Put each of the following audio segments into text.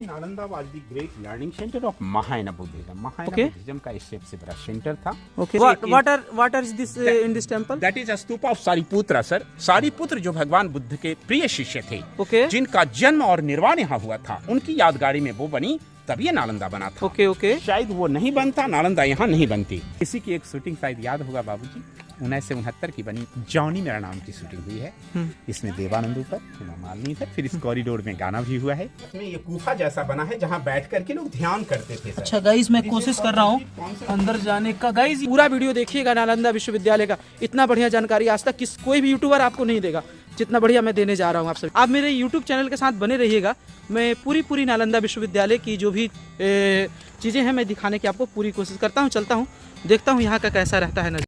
Nalanda was the great learning center of Mahayana Buddhism. Mahayana Okay. Buddhism का इससे बड़ा centre था. Okay. What is this in this temple? That is a stupa of Sariputra sir. Sariputra जो भगवान बुद्ध के प्रिय शिष्य थे, Okay. जिनका जन्म और निर्वाण यहाँ हुआ था, उनकी यादगारी में वो बनी, तब ये नालंदा बना था. Okay, okay. शायद वो नहीं बनता, नालंदा यहाँ नहीं बनती. इसी की एक शूटिंग शायद याद होगा बाबूजी, 1969 की बनी जॉनी मेरा नाम की शूटिंग हुई है. इसमें देवानंद ऊपर, हेमा मालिनी थे, फिर इस कॉरिडोर में गाना भी हुआ है. इसमें ये गुफा जैसा बना है जहाँ बैठ करके लोग ध्यान करते थे. अच्छा गाइस, मैं कोशिश कर रहा हूँ अंदर जाने का. गाइस पूरा वीडियो देखिएगा नालंदा विश्वविद्यालय का. इतना बढ़िया जानकारी आज तक कोई भी यूट्यूबर आपको नहीं देगा जितना बढ़िया मैं देने जा रहा हूँ आप सब. आप मेरे यूट्यूब चैनल के साथ बने रहिएगा. मैं पूरी नालंदा विश्वविद्यालय की जो भी चीज़ें हैं मैं दिखाने की आपको पूरी कोशिश करता हूँ. चलता हूँ, देखता हूँ यहाँ का कैसा रहता है.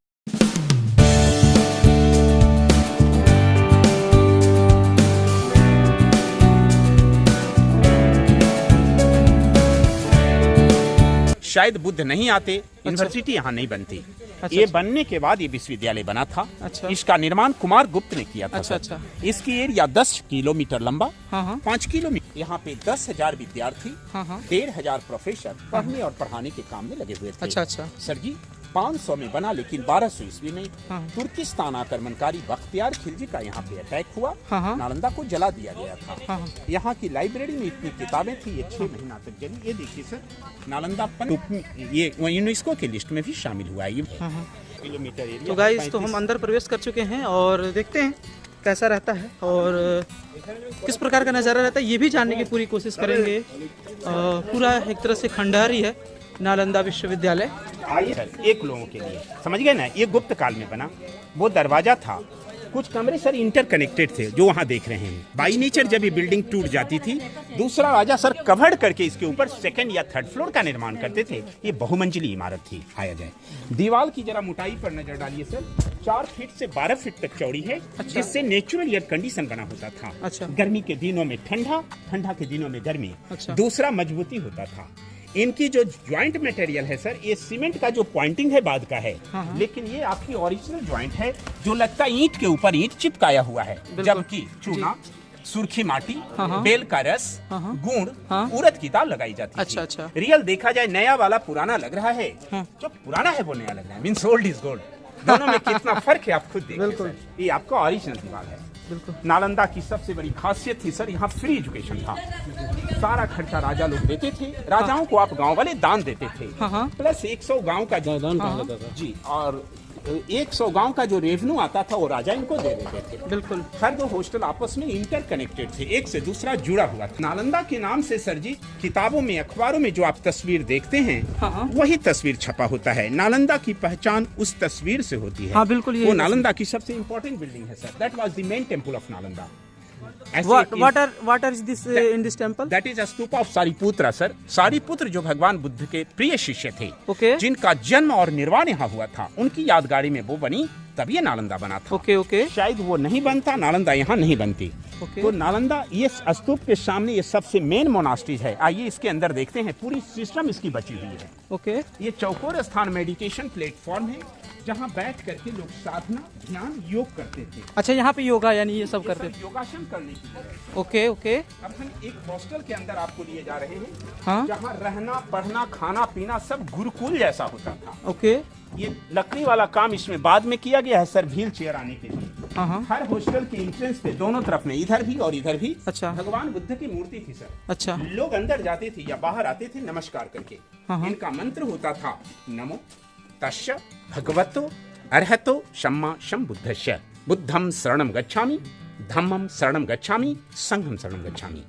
शायद बुद्ध नहीं आते, यूनिवर्सिटी यहाँ नहीं बनती. ये बनने के बाद ये विश्वविद्यालय बना था. अच्छा. इसका निर्माण कुमार गुप्त ने किया था. अच्छा. इसकी एरिया 10 किलोमीटर लंबा, हाँ. 5 किलोमीटर. यहाँ पे 10,000 विद्यार्थी, हाँ. 1,500 प्रोफेसर पढ़ने और पढ़ाने के काम में लगे हुए थे. अच्छा. सर जी 500 में बना, लेकिन 1200 ईस्वी में तुर्किस्तान आक्रमणकारी बख्तियार खिलजी का यहाँ पे अटैक हुआ. नालंदा को जला दिया गया था. यहाँ की लाइब्रेरी में इतनी किताबें थी, ये 6 महीना तक जली. ये देखिए सर, नालंदा ये यूनेस्को की लिस्ट में भी शामिल हुआ है. ये किलोमीटर एरिया. तो गाइस, तो हम अंदर प्रवेश कर चुके हैं और देखते हैं कैसा रहता है और किस प्रकार का नज़ारा रहता है, ये भी जानने की पूरी कोशिश करेंगे. पूरा एक तरह से खंडहर ही है नालंदा विश्वविद्यालय. आइए सर, एक लोगों के लिए समझ गए ना, ये गुप्त काल में बना. वो दरवाजा था, कुछ कमरे सर इंटरकनेक्टेड थे जो वहाँ देख रहे हैं. बाई नेचर जब ये बिल्डिंग टूट जाती थी, दूसरा राजा सर कवर करके इसके ऊपर 2nd या 3rd फ्लोर का निर्माण करते थे. ये बहुमंजिली इमारत थी. आया जाए, दीवार की जरा मोटाई पर नजर डालिए सर. 4 फीट से 12 फीट तक चौड़ी है. अच्छा. जिससे नेचुरल एयर कंडीशन बना होता था. अच्छा. गर्मी के दिनों में ठंडा, ठंडा के दिनों में गर्मी. अच्छा. दूसरा मजबूती होता था. इनकी जो जॉइंट मटेरियल है सर, ये सीमेंट का जो पॉइंटिंग है बाद का है. लेकिन ये आपकी ओरिजिनल जॉइंट है, जो लगता है ईंट के ऊपर ईंट चिपकाया हुआ है. जबकि चूना, सुर्खी माटी, बेल का रस, गुड़, उड़द की दाल लगाई जाती है. अच्छा. रियल देखा जाए, नया वाला पुराना लग रहा है, जो पुराना है वो नया लग रहा है. Means old is gold. दोनों में कितना फर्क है आप खुद देखिए. ये आपका ओरिजिनल दीवार है. नालंदा की सबसे बड़ी खासियत थी सर, यहाँ फ्री एजुकेशन था. सारा खर्चा राजा लोग देते थे. राजाओं को आप गांव वाले दान देते थे. प्लस 100 गांव का जी, और 100 गांव का जो रेवेन्यू आता था वो राजा इनको दे देते थे. बिल्कुल. हर 2 हॉस्टल आपस में इंटरकनेक्टेड थे, एक से दूसरा जुड़ा हुआ था. नालंदा के नाम से सर जी किताबों में, अखबारों में जो आप तस्वीर देखते हैं, वही तस्वीर छपा होता है. नालंदा की पहचान उस तस्वीर से होती है. बिल्कुल. वो नालंदा की सबसे इम्पोर्टेंट बिल्डिंग है sir. That was the main temple of Nalanda. What is this in this temple? That is a stupa of Sariputra sir. Sariputra जो भगवान बुद्ध के प्रिय शिष्य थे, Okay. जिनका जन्म और निर्वाण यहाँ हुआ था, उनकी यादगारी में वो बनी, तब ये नालंदा बना था. Okay. शायद वो नहीं बनता, नालंदा यहाँ नहीं बनती. तो नालंदा, ये स्तूप के सामने ये सबसे मेन मोनास्ट्रीज है. आइए इसके अंदर देखते हैं. पूरी सिस्टम इसकी बची हुई है. Okay. ये चौकोर स्थान मेडिटेशन प्लेटफॉर्म है, जहाँ बैठ करके लोग साधना, ध्यान, योग करते थे. अच्छा, यहाँ पे योगा यानी ये सब करते थे. योगासन करने की जगह. ओके. अब हम एक हॉस्टल के अंदर आपको लिए जा रहे हैं. हाँ. जहाँ रहना, पढ़ना, खाना पीना सब गुरुकुल जैसा होता था. ओके. ये लकड़ी वाला काम इसमें बाद में किया गया है सर, व्हील चेयर आने के लिए. हर हॉस्टल के एंट्रेंस पे दोनों तरफ में, इधर भी और इधर भी, अच्छा, भगवान बुद्ध की मूर्ति थी सर. अच्छा. लोग अंदर जाते थे या बाहर आते थे नमस्कार करके. इनका मंत्र होता था नमो तस्य भगवतो अर्हतो सम्मा सम्बुद्धस्य. बुद्धम शरणम गच्छामि, धम्मम शरणम गच्छामि, संघम शरणम गच्छामि.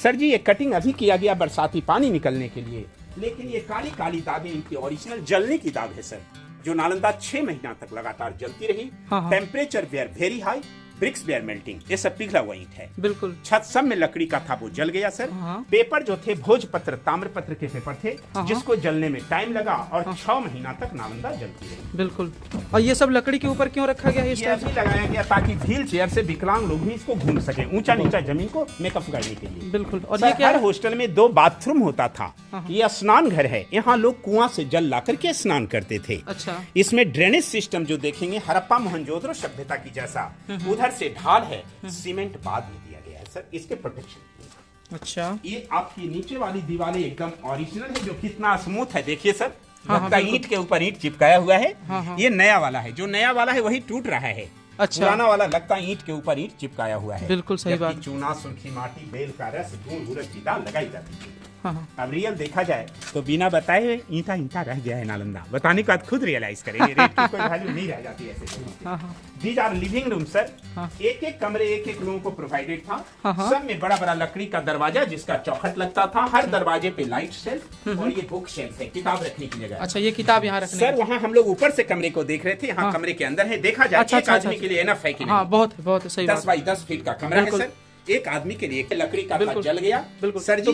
सर जी ये कटिंग अभी किया गया बरसाती पानी निकलने के लिए, लेकिन ये काली काली दागें इनकी ओरिजिनल जलने की दाग है सर, जो नालंदा 6 महीना तक लगातार जलती रही. Temperature were very high, bricks were melting. ये सब पिघला हुआ ईंट है. बिल्कुल. छत सब में लकड़ी का था, वो जल गया सर. पेपर जो थे भोजपत्र, ताम्रपत्र के पेपर थे, जिसको जलने में टाइम लगा, और 6 महीना तक नालंदा जलती रही. बिल्कुल. और ये सब लकड़ी के ऊपर क्यों रखा गया है? ये ऐसे लगाया गया ताकि व्हील चेयर से विकलांग लोग भी इसको घूम सके, ऊंचा नीचा जमीन को मेकअप करने के लिए. बिल्कुल. और ये हर हॉस्टल में 2 बाथरूम होता था. ये स्नान घर है, यहाँ लोग कुआं से जल ला करके स्नान करते थे. अच्छा. इसमें ड्रेनेज सिस्टम जो देखेंगे हड़प्पा मोहनजोदड़ो सभ्यता की जैसा, उधर से ढाल है, सीमेंट बाद में दिया गया है सर, इसके प्रोटेक्शन. अच्छा, ये आपकी नीचे वाली दीवारें एकदम ओरिजिनल है, जो कितना स्मूथ है देखिए सर। हाँ, लगता है ईंट के ऊपर ईंट चिपकाया हुआ है। हाँ, हाँ। ये नया वाला है, जो नया वाला है वही टूट रहा है। अच्छा। पुराना वाला लगता है ईंट के ऊपर ईंट चिपकाया हुआ है। बिल्कुल सही जबकि बात। चूना, सुर्खी माटी, बेल का रस, धूल, गुरस की दाल लगाई जाती है। हाँ, हाँ। अब रियल देखा जाए तो बिना बताए हुए ईंटा ईंटा रह गया है नालंदा। बताने के बाद खुद रियलाइज करेंगे, रेट की कोई वैल्यू नहीं रह जाती ऐसे। हाँ, हाँ। These are living room sir. हाँ। एक एक कमरे एक एक रूम को प्रोवाइडेड था। हाँ, हाँ। सब में बड़ा बड़ा लकड़ी का दरवाजा जिसका चौखट लगता था। हर दरवाजे पे लाइट शेल्फ और ये बुक शेल्फ है, किताब रखने की जगह। अच्छा, ये किताब यहाँ रखने सर वहाँ हम लोग ऊपर से कमरे को देख रहे थे, यहाँ हाँ। कमरे के अंदर है। देखा जाए अच्छा, एक अच्छा, आदमी अच्छा। के लिए एनफ है कि हाँ, नहीं? बहुत है, सही 10 बात। बाई 10 फीट का कमरा है बिल्कुल। सर। एक आदमी के लिए लकड़ी का था, बिल्कुल। जल गया। बिल्कुल सर जी तो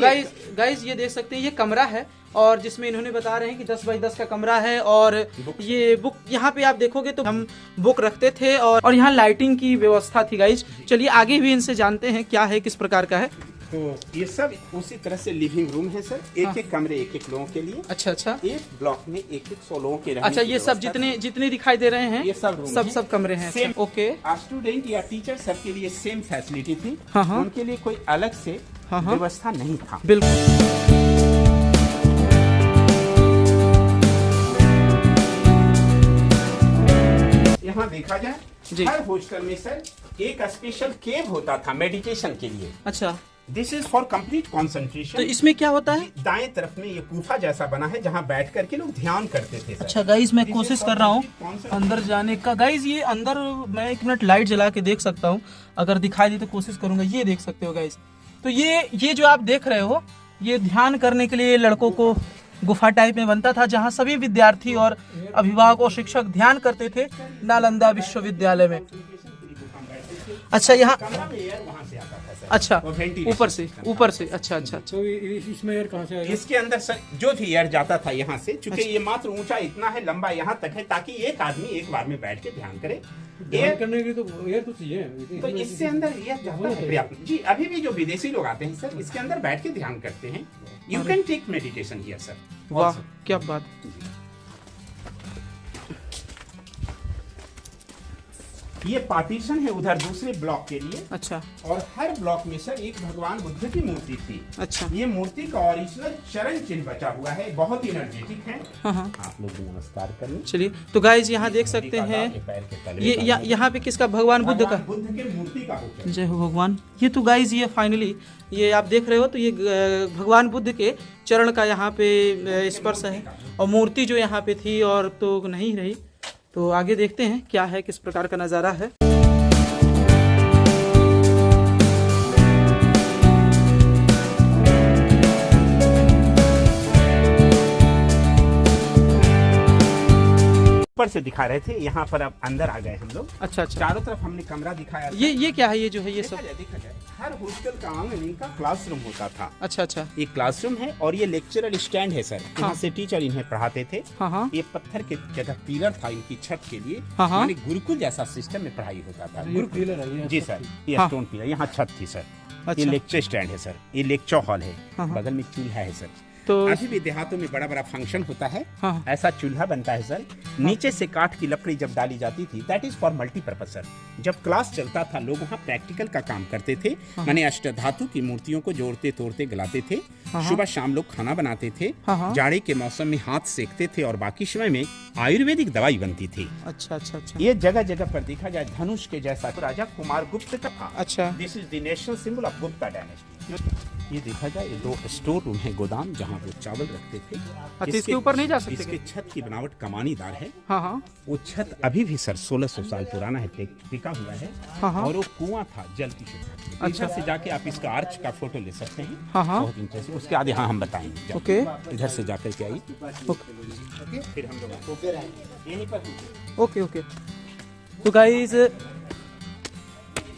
गाइस ये देख सकते हैं, ये कमरा है और जिसमें इन्होंने बता रहे हैं कि 10 बाई 10 का कमरा है। और ये बुक यहाँ पे आप देखोगे तो हम बुक रखते थे और यहाँ लाइटिंग की व्यवस्था थी गाइस। चलिए आगे भी इनसे जानते हैं क्या है, किस प्रकार का है। तो ये सब उसी तरह से लिविंग रूम है सर। एक हाँ। एक कमरे एक एक लोगों के लिए। अच्छा, अच्छा। एक ब्लॉक में एक एक 100 लोगों के रहने अच्छा, की ये सब व्यवस्था जितने दिखाई दे रहे हैं ये सब रूम हैं। सब कमरे हैं। Same। अच्छा, ओके। स्टूडेंट या टीचर सबके लिए सेम फैसिलिटी थी। हाँ, हाँ। उनके लिए कोई अलग से हाँ, हाँ। व्यवस्था नहीं था। बिल्कुल। यहाँ देखा जाए जी। हर हॉस्टल में सर एक स्पेशल केव होता था मेडिटेशन के लिए। अच्छा, दिस इज फॉर कंप्लीट तो कंसंट्रेशन। इसमें क्या होता है? दाएं तरफ में ये गुफा जैसा बना है जहाँ बैठ करके लोग ध्यान करते थे सर। अच्छा गाइज, मैं This is कोशिश for कर रहा हूँ complete concentration। अंदर जाने का। गाइज ये अंदर मैं 1 मिनट लाइट जला के देख सकता हूँ, अगर दिखाई दी तो कोशिश करूंगा। ये देख सकते हो गाइज, तो ये जो आप देख रहे हो, ये ध्यान करने के लिए लड़कों को गुफा टाइप में बनता था, जहाँ सभी विद्यार्थी और अभिभावक और शिक्षक ध्यान करते थे नालंदा विश्वविद्यालय में। अच्छा, यहाँ कमरा में एयर वहाँ से आता था सर। अच्छा, वो ventilation ऊपर से system था। ऊपर से। अच्छा, अच्छा, अच्छा। तो इसमें एयर कहाँ से आएगा? इसके अंदर सर जो भी एयर जाता था यहाँ से, चूंकि अच्छा। ये मात्र ऊंचा इतना है, लंबा यहाँ तक है, ताकि एक आदमी एक बार में बैठ के ध्यान करे। ध्यान एयर करने के लिए तो एयर तो चाहिए। तो इससे अंदर एयर जाता है पर्याप्त। जी, अभी भी जो विदेशी लोग आते हैं सर, इसके अंदर बैठ के ध्यान करते हैं। You can take meditation here sir. वाह, क्या बात। ये पार्टीशन है उधर दूसरे ब्लॉक के लिए। अच्छा, और हर ब्लॉक में सर एक भगवान बुद्ध की मूर्ति थी। अच्छा। ये मूर्ति का ओरिजिनल चरण चिन्ह बचा हुआ है, बहुत ही एनर्जेटिक है। हाँ, हाँ। आप लोग भी नमस्कार करें। चलिए तो गाइज यहाँ देख सकते हैं, यहाँ पे किसका? भगवान बुद्ध का। बुद्ध के मूर्ति का होता है। जय हो भगवान। ये तो गाइज ये फाइनली ये आप देख रहे हो, तो ये भगवान बुद्ध के चरण का यहाँ पे स्पर्श है और मूर्ति जो यहाँ पे थी और तो नहीं रही। तो आगे देखते हैं क्या है, किस प्रकार का नज़ारा है। ऊपर से दिखा रहे थे, यहाँ पर अब अंदर आ गए हम लोग। अच्छा, अच्छा। चारों तरफ हमने कमरा दिखाया। ये क्या है? ये जो है ये सब। देखा जाए हर हॉस्टल का आंगन इनका क्लासरूम होता था। अच्छा, अच्छा। एक क्लासरूम है और ये लेक्चरल स्टैंड है सर। यहाँ से टीचर इन्हें पढ़ाते थे। हाँ, हाँ। ये पत्थर के जगह पिलर था इनकी छत के लिए। हाँ, हाँ। यानी गुरुकुल जैसा सिस्टम में पढ़ाई होता था। पिलर है ये। जी सर, ये हाँ। स्टोन पिलर, यहाँ छत थी सर। अच्छा। ये लेक्चर स्टैंड है सर। ये लेक्चर हॉल है। हाँ, हाँ। बगल में चूल्हा है सर। तो अभी भी देहातों में बड़ा बड़ा फंक्शन होता है, हाँ। ऐसा चूल्हा बनता है सर। नीचे से काठ की लकड़ी जब डाली जाती थी, that is for multipurpose sir. जब क्लास चलता था लोग वहाँ प्रैक्टिकल का काम करते थे। माने अष्टधातु की मूर्तियों को जोड़ते तोड़ते गलाते थे। सुबह शाम लोग खाना बनाते थे। हाँ। जाड़े के मौसम में हाथ सेकते थे और बाकी समय में आयुर्वेदिक दवाई बनती थी। अच्छा, अच्छा, अच्छा। ये जगह जगह पर देखा जाए धनुष के जैसा राजा कुमार गुप्त का था। अच्छा। This is the national symbol of Gupta dynasty. ये देखा जाए ये 2 स्टोर रूम है, गोदाम, जहाँ वो चावल रखते थे। अच्छा, इसके ऊपर नहीं जा सकते इसके छत की बनावट कमानीदार है। हाँ, हाँ। वो छत अभी भी सर 1600 साल पुराना है, टिका हुआ है। हाँ, हाँ। और वो कुआं था जल की शुद्धता। अच्छा। इधर से जाके आप इसका आर्च का फोटो ले सकते हैं। हाँ, हाँ। बहुत इंटरेस्टिंग। उसके आगे हाँ हम बताएंगे। ओके। इधर से जाकर के आई, ओके, फिर हम लोग यहीं पर। Okay, okay. तो गाइज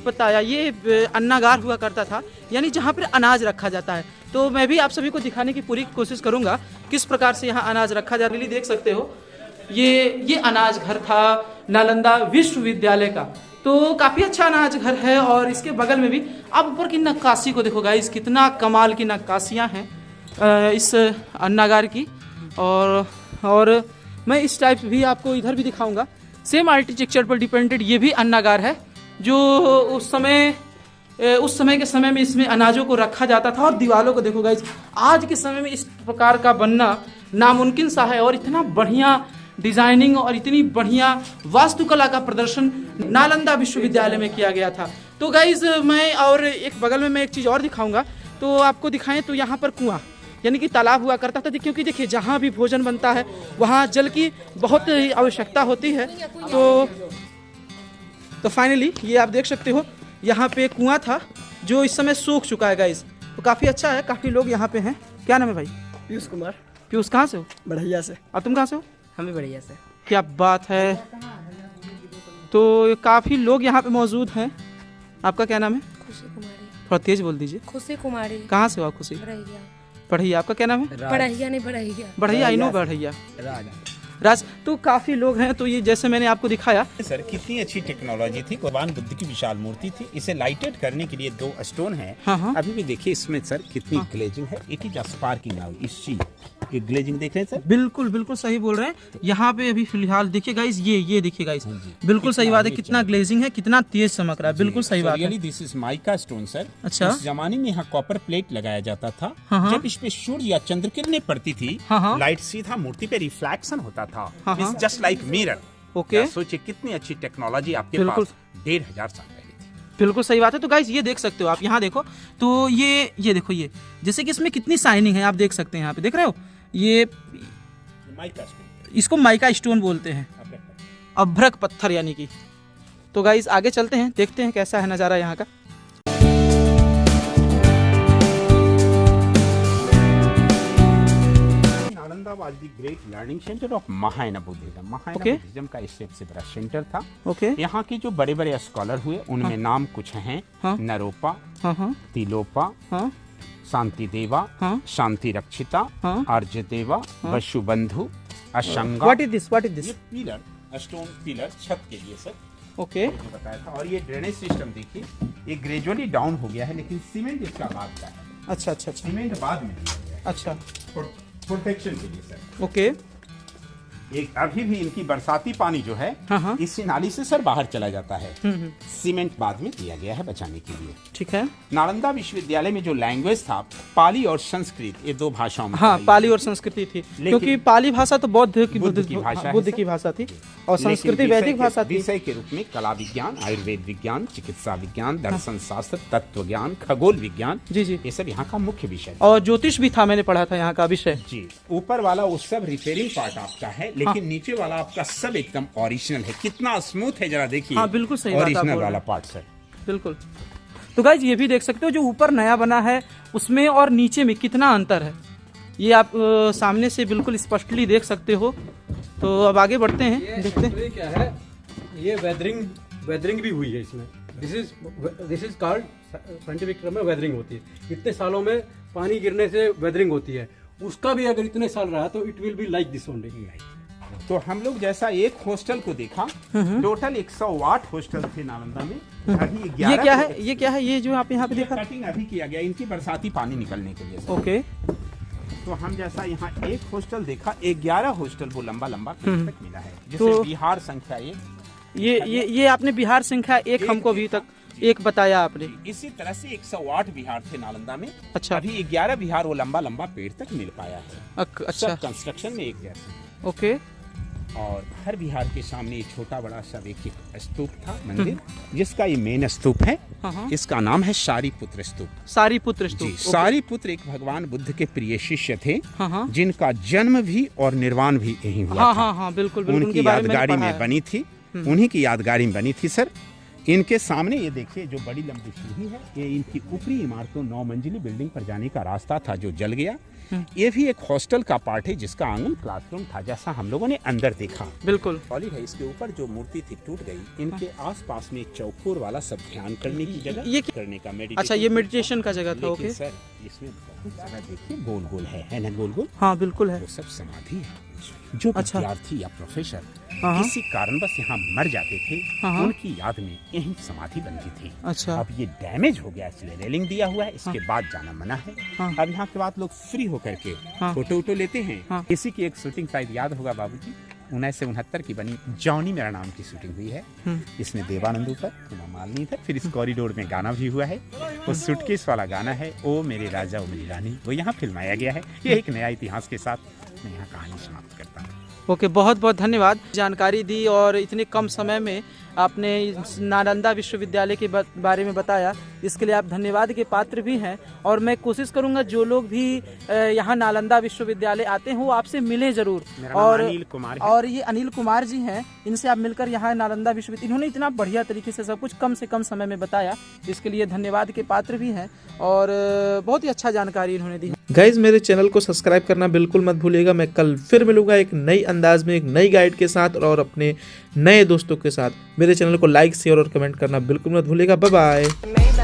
बताया ये अन्नागार हुआ करता था, यानी जहाँ पर अनाज रखा जाता है। तो मैं भी आप सभी को दिखाने की पूरी कोशिश करूँगा किस प्रकार से यहाँ अनाज रखा जाता है। देख सकते हो ये अनाज घर था नालंदा विश्वविद्यालय का। तो काफ़ी अच्छा अनाज घर है और इसके बगल में भी आप ऊपर की नक्काशी को देखो गाइस, कितना कमाल की नक्काशियाँ हैं इस अन्नागार की। और मैं इस टाइप भी आपको इधर भी दिखाऊंगा। सेम आर्किटेक्चर पर डिपेंडेड ये भी अन्नागार है, जो उस समय उस समय के समय में इसमें अनाजों को रखा जाता था। और दीवारों को देखो गाइज, आज के समय में इस प्रकार का बनना नामुमकिन सा है। और इतना बढ़िया डिजाइनिंग और इतनी बढ़िया वास्तुकला का प्रदर्शन नालंदा विश्वविद्यालय में किया गया था। तो गाइज मैं और एक बगल में मैं एक चीज़ और दिखाऊंगा, तो आपको दिखाएं तो यहाँ पर कुआं यानी कि तालाब हुआ करता था, क्योंकि देखिए जहाँ भी भोजन बनता है वहाँ जल की बहुत आवश्यकता होती है। तो फाइनली ये आप देख सकते हो यहाँ पे कुआं था जो इस समय सूख चुका है गाइज। तो काफ़ी अच्छा है, काफ़ी लोग यहाँ पे हैं। क्या नाम है भाई? पीयूष कुमार। पीयूष कहाँ से हो? बढ़ैया से। और तुम कहाँ से हो? हम भी बढ़िया से। क्या बात है। तो काफ़ी लोग यहाँ पे मौजूद हैं। आपका क्या नाम है? खुशी कुमारी। थोड़ा तेज बोल दीजिए। खुशी कुमारी। कहाँ से हो आप? खुशी बढ़ैया। बढ़ैया। आपका क्या नाम है? बढ़ैया नहीं बढ़ैया। बढ़ैया, आई नो बढ़ैया। राज। तो काफी लोग हैं। तो ये जैसे मैंने आपको दिखाया सर, कितनी अच्छी टेक्नोलॉजी थी। भगवान बुद्ध की विशाल मूर्ति थी। इसे लाइटेड करने के लिए 2 स्टोन है। हाँ। अभी भी देखिए इसमें सर कितनी ग्लेजिंग है। It is sparking now. इस चीज ये ग्लेजिंग देख रहे हैं सर? बिल्कुल बिल्कुल सही बोल रहे हैं। यहाँ पे अभी फिलहाल देखिए गाइस, ये देखिए गाइस, बिल्कुल सही बात है। कितना ग्लेजिंग है, कितना तेज चमक रहा है। बिल्कुल सही बात है। This is mica stone sir. अच्छा। उस जमाने में यहाँ कॉपर प्लेट लगाया जाता था। हाँ। जब इस पे सूर्य या चंद्र किरणें पड़ती थी, हाँ। लाइट सीधा मूर्ति पे रिफ्लेक्शन होता था। हाँ। Just like mirror. ओके। सोचिए कितनी अच्छी टेक्नोलॉजी आपके बिल्कुल। पास 1500 साल पहले थी। बिल्कुल सही बात है। तो गाइस ये देख सकते हो आप, यहाँ देखो तो ये देखो, ये जैसे कि इसमें कितनी शाइनिंग है आप देख सकते हैं। यहाँ पे देख रहे हो, ये माइका स्टोन, इसको माइका स्टोन बोलते हैं, अभ्रक पत्थर यानी कि। तो गाइस आगे चलते हैं, देखते हैं कैसा है नज़ारा यहाँ का। Nalanda was the great learning centre of Mahayana Buddhism. Mahayana Okay. Buddhism का इससे सबसे बड़ा सेंटर था। ओके। यहाँ के जो बड़े बड़े स्कॉलर हुए उनमें नाम कुछ हैं। हाँ। नरोपा, हाँ। तिलोपा, हाँ। शांति देवा, हाँ। शांति रक्षिता, हाँ। Arya Deva, Vasubandhu, Asanga. What is this? What is ये दिस? पिलर, स्टोन पिलर छत के लिए सर ओके। जो बताया था। और ये ड्रेनेज सिस्टम देखिए, ये ग्रेजुअली डाउन हो गया है, लेकिन सीमेंट इसका बाद का है। अच्छा अच्छा अच्छा सीमेंट बाद में दिया गया है अच्छा। प्रोटेक्शन के लिए सर। ओके। एक अभी भी इनकी बरसाती पानी जो है हाँ। इसी नाली से सर बाहर चला जाता है। हम्म। सीमेंट बाद में दिया गया है बचाने के लिए। ठीक है। नालंदा विश्वविद्यालय में जो लैंग्वेज था, पाली और संस्कृत, ये 2 भाषाओं में हाँ, पढ़ाई पाली जाती और संस्कृति थी, क्योंकि पाली भाषा तो बौद्ध की भाषा है बुद्ध सर। की भाषा थी और लेकिन संस्कृति विषय वैदिक के- भाषा थी। विषय के रूप में कला विज्ञान, आयुर्वेद विज्ञान, चिकित्सा विज्ञान, दर्शन शास्त्र, तत्व ज्ञान, खगोल विज्ञान, जी। ये सब यहाँ का मुख्य विषय। और ज्योतिष भी था, मैंने पढ़ा था यहाँ का विषय। जी, ऊपर वाला वो सब रिपेयरिंग पार्ट आपका है, लेकिन नीचे वाला आपका सब एकदम ओरिजिनल है। कितना स्मूथ है जरा देखिए। हाँ, बिल्कुल सही बात आप ओरिजिनल बोल रहे वाला हैं। Part sir. बिल्कुल। तो गाइज ये भी देख सकते हो, जो ऊपर नया बना है उसमें और नीचे में कितना अंतर है, ये आप सामने से बिल्कुल स्पष्टली देख सकते हो। तो अब आगे बढ़ते हैं, देखते हैं। ये क्या है, ये वेदरिंग भी हुई है इसमें। This is called, scientific term में वेदरिंग होती है। इतने सालों में पानी गिरने से वेदरिंग होती है। उसका भी अगर इतने साल रहा तो it will be like this only. तो हम लोग जैसा एक हॉस्टल को देखा, टोटल 108 हॉस्टल थे नालंदा में। अभी 11 ये क्या है? ये क्या है? ये जो आप यहाँ पे देखा? कटिंग अभी किया गया इनकी बरसाती पानी निकलने के लिए सर। ओके। तो हम जैसा यहाँ एक हॉस्टल देखा, 11 हॉस्टल वो लंबा पेड़ तक मिला है। जैसे तो बिहार संख्या 1, ये आपने बिहार संख्या एक हमको अभी तक एक बताया आपने। इसी तरह से 108 बिहार थे नालंदा में। अच्छा। अभी 11 बिहार वो लंबा पेड़ तक मिल पाया है। अच्छा। सब कंस्ट्रक्शन में एक जैसे। ओके। और हर बिहार के सामने छोटा बड़ा सब एक स्तूप था, मंदिर, जिसका ये मेन स्तूप है। हाँ। इसका नाम है सारीपुत्र स्तूप। सारीपुत्र जी, स्तूप। सारीपुत्र एक भगवान बुद्ध के प्रिय शिष्य थे, हाँ। जिनका जन्म भी और निर्वाण भी यहीं हुआ था। हाँ, बिल्कुल। उनकी उनके बारे में मैंने यादगारी पढ़ा में है। बनी थी। उन्हीं की यादगारी में बनी थी सर। इनके सामने ये देखिए जो बड़ी लंबी सीढ़ी है, ये इनकी ऊपरी इमारतों 9 मंजिली बिल्डिंग पर जाने का रास्ता था जो जल गया। ये भी एक हॉस्टल का पार्ट है, जिसका आंगन क्लासरूम था, जैसा हम लोगों ने अंदर देखा। बिल्कुल। पॉली है, इसके ऊपर जो मूर्ति थी टूट गई। इनके आसपास में चौकोर वाला सब ध्यान करने की जगह, ये करने का मेडिटेशन। अच्छा, ये मेडिटेशन का जगह था। लेकिन ओके। सर इसमें बहुत सारा देखिए गोल गोल है ना, गोल गोल। हाँ, बिल्कुल है। वो सब समाधि है। जो अच्छा। विद्यार्थी या प्रोफेसर हाँ। किसी कारणवश यहाँ मर जाते थे, हाँ। उनकी याद में यही समाधि बनती थी। अच्छा। अब ये डैमेज हो गया, इसलिए रेलिंग दिया हुआ है। इसके बाद जाना मना है। हाँ। अब यहाँ के बाद लोग फ्री होकर के हाँ। फोटो लेते हैं। हाँ। इसी की एक शूटिंग शायद याद होगा बाबूजी, 1969 की बनी जॉनी मेरा नाम की शूटिंग हुई है। इसमें देवानंद ऊपर, हेमा मालिनी था। फिर इस कॉरिडोर में गाना भी हुआ है, वो सूटकेस वाला गाना है, ओ मेरे राजा ओ मेरी रानी, वो यहाँ फिल्माया गया है। ये एक नया इतिहास के साथ मैं यहाँ कहानी समाप्त करता हूँ। ओके, बहुत बहुत धन्यवाद, जानकारी दी और इतने कम समय में आपने इस नालंदा विश्वविद्यालय के बारे में बताया, इसके लिए आप धन्यवाद के पात्र भी हैं। और मैं कोशिश करूंगा जो लोग भी यहाँ नालंदा विश्वविद्यालय आते हैं वो आपसे मिले जरूर। मेरा नाम और अनिल कुमार है। और ये अनिल कुमार जी हैं, इनसे आप मिलकर यहाँ नालंदा विश्वविद्यालय, इन्होंने इतना बढ़िया तरीके से सब कुछ कम से कम समय में बताया, इसके लिए धन्यवाद के पात्र भी हैं और बहुत ही अच्छा जानकारी इन्होंने दी। गाइज मेरे चैनल को सब्सक्राइब करना बिल्कुल मत भूलिएगा। मैं कल फिर मिलूंगा एक नई अंदाज में, एक नई गाइड के साथ और अपने नए दोस्तों के साथ। मेरे चैनल को लाइक शेयर और कमेंट करना बिल्कुल मत भूलिएगा। Bye bye.